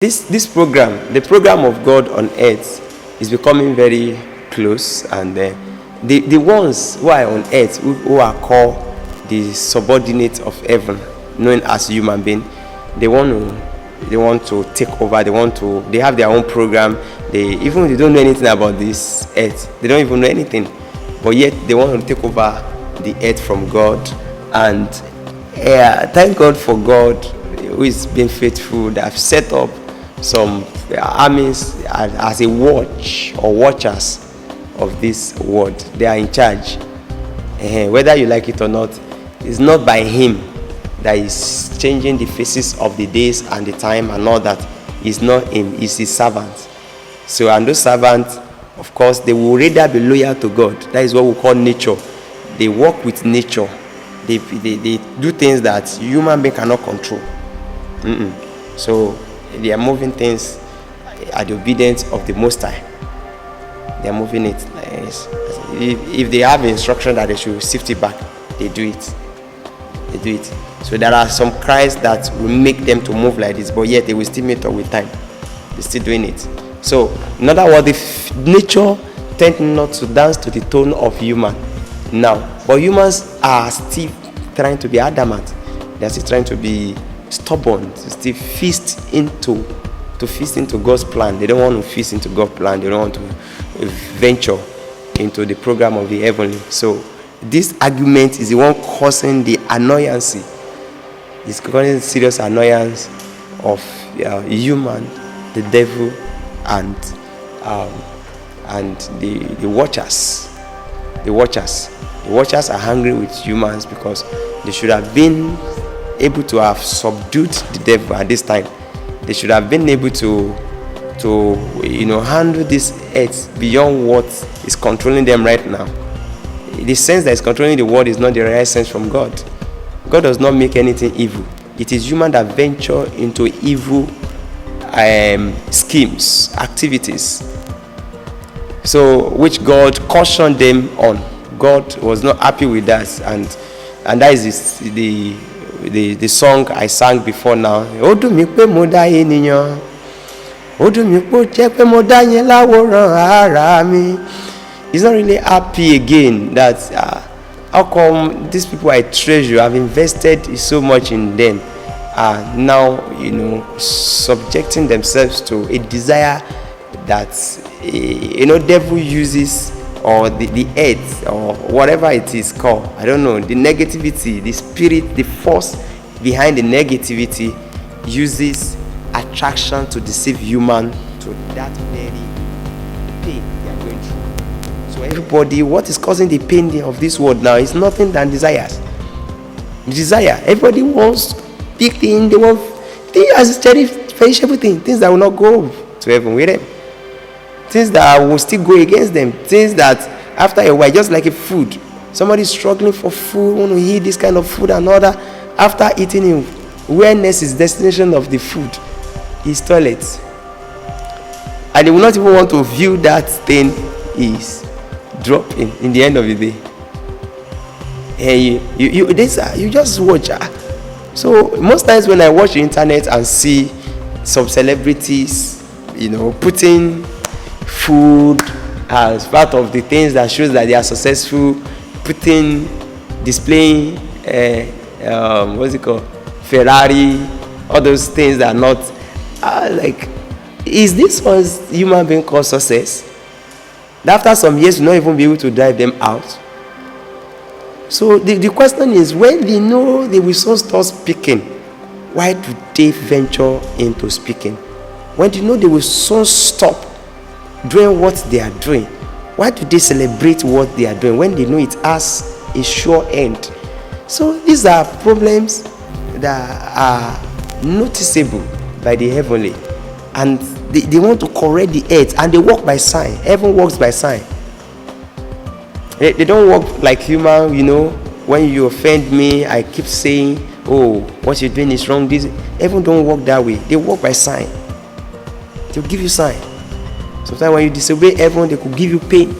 This program, the program of God on earth, is becoming very close, and the ones who are on earth, who are called the subordinates of heaven, known as human being, they want to take over. They have their own program. They don't know anything about this earth. They don't even know anything, but yet they want to take over the earth from God. And thank God for God, who is being faithful. They have set up some armies as a watch or watchers of this world. They are in charge. Whether you like it or not, it's not by him that is changing the faces of the days and the time and all that. It's not him, it's his servants. So, and those servants, of course, they will rather be loyal to God. That is what we call nature. They work with nature. They do things that human being cannot control. So they are moving things at the obedience of the Most High. They are moving it. If they have instruction that they should sift it back, they do it. They do it. So there are some cries that will make them to move like this, but yet they will still meet up with time. They're still doing it. So in other words, if nature tends not to dance to the tone of human now, but humans are still trying to be adamant. They're still trying to be stubborn, to still feast into God's plan. They don't want to feast into God's plan. They don't want to venture into the program of the heavenly. So this argument is the one causing the annoyance. It's causing serious annoyance of human, the devil, and the watchers. The watchers are angry with humans because they should have been able to have subdued the devil at this time. They should have been able to handle this earth beyond what is controlling them right now. The sense that is controlling the world is not the right sense from God. God does not make anything evil. It is human that venture into evil schemes, activities. So which God cautioned them on. God was not happy with that, and that is the song I sang before now. He's not really happy again that how come these people I treasure, I've invested so much in them, are now subjecting themselves to a desire that devil uses, or the earth, or whatever it is called. I don't know. The negativity, the spirit, the force behind the negativity uses attraction to deceive human to that very pain they are going through. So everybody, what is causing the pain of this world now is nothing than desires. Desire. Everybody wants big thing. They want things as perishable things, things that will not go to heaven with them. Things that will still go against them. Things that after a while, just like a food, somebody is struggling for food, want to eat this kind of food and other. After eating it, awareness is destination of the food, is toilet, and they will not even want to view that thing is dropping in the end of the day. And you just watch. So most times when I watch the internet and see some celebrities, putting food as part of the things that shows that they are successful, displaying what's it called, Ferrari, all those things that are not is this what human being called success? After some years, you not even be able to drive them out. So the question is, when they know they will soon start speaking, why do they venture into speaking? When they know they will soon stop doing what they are doing, why do they celebrate what they are doing when they know it has a sure end? So these are problems that are noticeable by the heavenly, and they want to correct the earth, and they work by sign. Heaven works by sign. They don't work like human. When you offend me, I keep saying, oh, what you're doing is wrong. Heaven don't work that way. They work by sign. They'll give you sign. Sometimes when you disobey heaven, they could give you pain,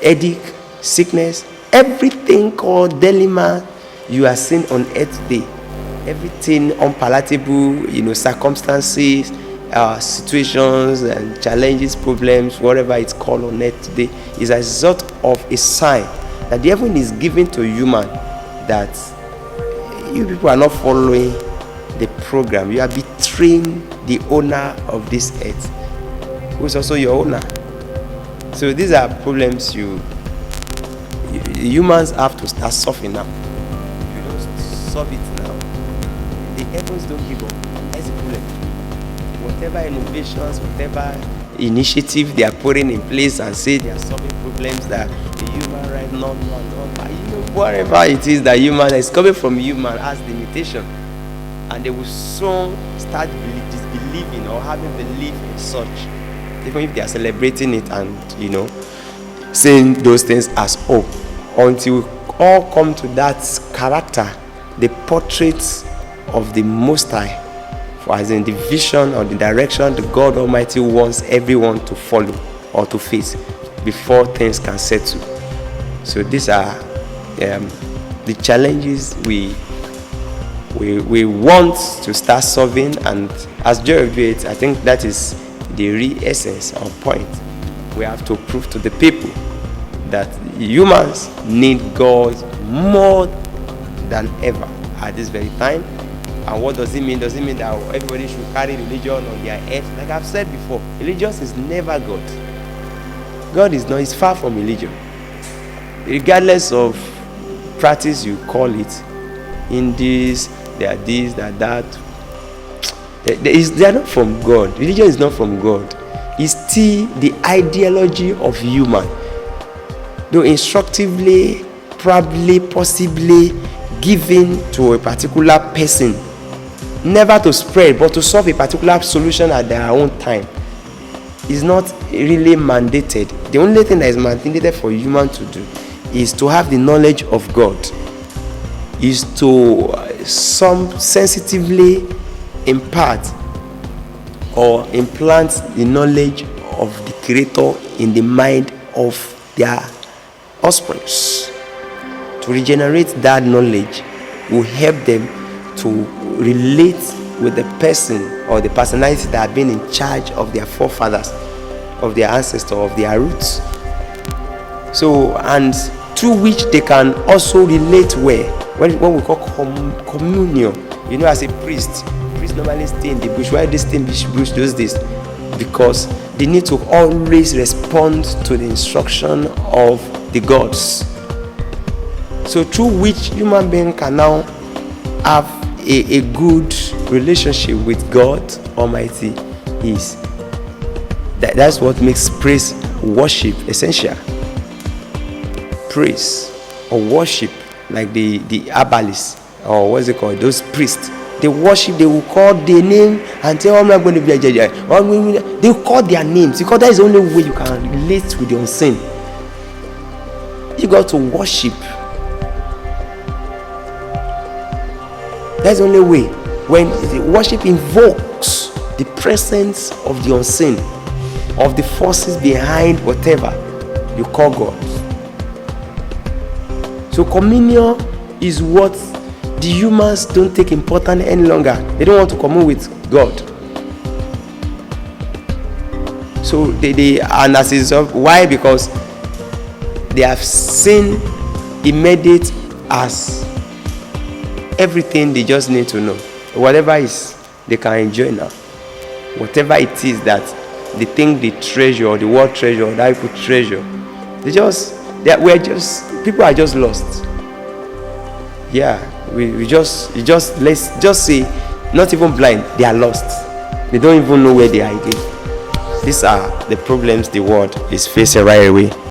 headache, sickness, everything called dilemma you are seeing on earth today. everything unpalatable, circumstances, situations and challenges, problems, whatever it's called on earth today, is a result of a sign that the heaven is given to human, that you people are not following the program. You are betraying the owner of this earth, who is also your owner. So these are problems humans have to start solving now. If you don't solve it now, the heavens don't give up. That's the problem. Whatever innovations, whatever initiative they are putting in place and say they are solving problems that the human right now, whatever it is that human is coming from human has limitation, and they will soon start disbelieving or having belief in such, even if they are celebrating it and saying those things as hope, until we all come to that character, the portrait of the Most High, for as in the vision or the direction the God Almighty wants everyone to follow or to face before things can settle. So these are the challenges we want to start solving, and as Joy revealed, I think that is the real essence or point. We have to prove to the people that humans need God more than ever at this very time. And what does it mean? Does it mean that everybody should carry religion on their head? Like I've said before, religion is never God. God is not, is far from religion. Regardless of practice you call it, in this, they are this, they are that. They are not from God. Religion is not from God. It's still the ideology of human, though instructively, probably, possibly given to a particular person, never to spread but to solve a particular solution at their own time. Is not really mandated. The only thing that is mandated for human to do is to have the knowledge of God, is to some sensitively impart or implant the knowledge of the Creator in the mind of their offsprings. To regenerate that knowledge will help them to relate with the person or the personality that have been in charge of their forefathers, of their ancestors, of their roots. So, and through which they can also relate where, what we call communion. As a priest normally stay in the bush. Why they stay in the bush those days? Because they need to always respond to the instruction of the gods. So through which human being can now have a good relationship with God Almighty is. That's what makes praise worship essential. Praise or worship, like the herbalists, or what's it called, those priests, they worship, they will call their name and say, I'm not going to be a judge. They will call their names because that is the only way you can relate with the unseen. You got to worship. That's the only way. When the worship invokes the presence of the unseen, of the forces behind whatever you call God. So communion is what the humans don't take important any longer. They don't want to commune with God. So they and as is why? Because they have seen immediate as everything they just need to know. Whatever is, they can enjoy now. Whatever it is that they think they treasure, or the world treasure, or that people treasure, people are just lost. Yeah, let's just say, not even blind, they are lost. They don't even know where they are again. These are the problems the world is facing right away.